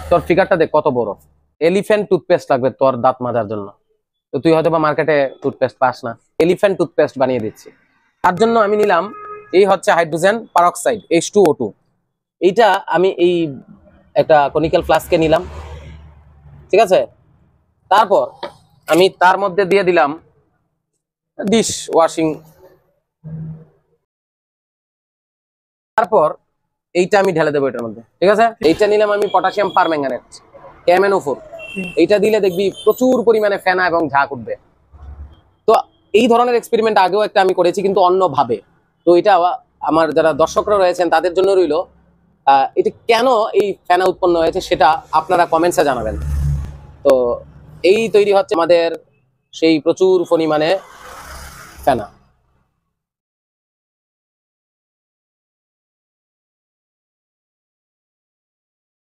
তোর ফিগারটা দেখ কত বড়। এলিফ্যান্ট টুথপেস্ট লাগবে তোর দাঁত মাজার জন্য, তো তুই হয়তো বা মার্কেটে টুথপেস্ট পাস না, এলিফ্যান্ট টুথপেস্ট বানিয়ে দিচ্ছি। তার জন্য আমি নিলাম এই হচ্ছে হাইড্রোজেন পারঅক্সাইড H2O2। এইটা আমি এই একটা কনিক্যাল ফ্লাস্কে নিলাম, ঠিক আছে। তারপর আমি তার মধ্যে দিয়ে দিলাম ডিশ ওয়াশিং। তারপর এইটা আমি ঢেলে দেবো এটার মধ্যে, ঠিক আছে। এইটা নিলাম আমি পটাশিয়াম পারম্যাঙ্গানেট KMnO4। এইটা দিলে দেখবি প্রচুর পরিমাণে ফেনা এবং ঝাঁক উঠবে। তো এই ধরনের এক্সপেরিমেন্ট আগেও একটা আমি করেছি, কিন্তু অন্যভাবে। তো এটা আমার যারা দর্শকরা রয়েছেন তাদের জন্য রইল, এটা কেন এই ফেনা উৎপন্ন হয়েছে সেটা আপনারা কমেন্টসে জানাবেন। তো এই তৈরি হচ্ছে আমাদের সেই প্রচুর পরিমাণে ফেনা।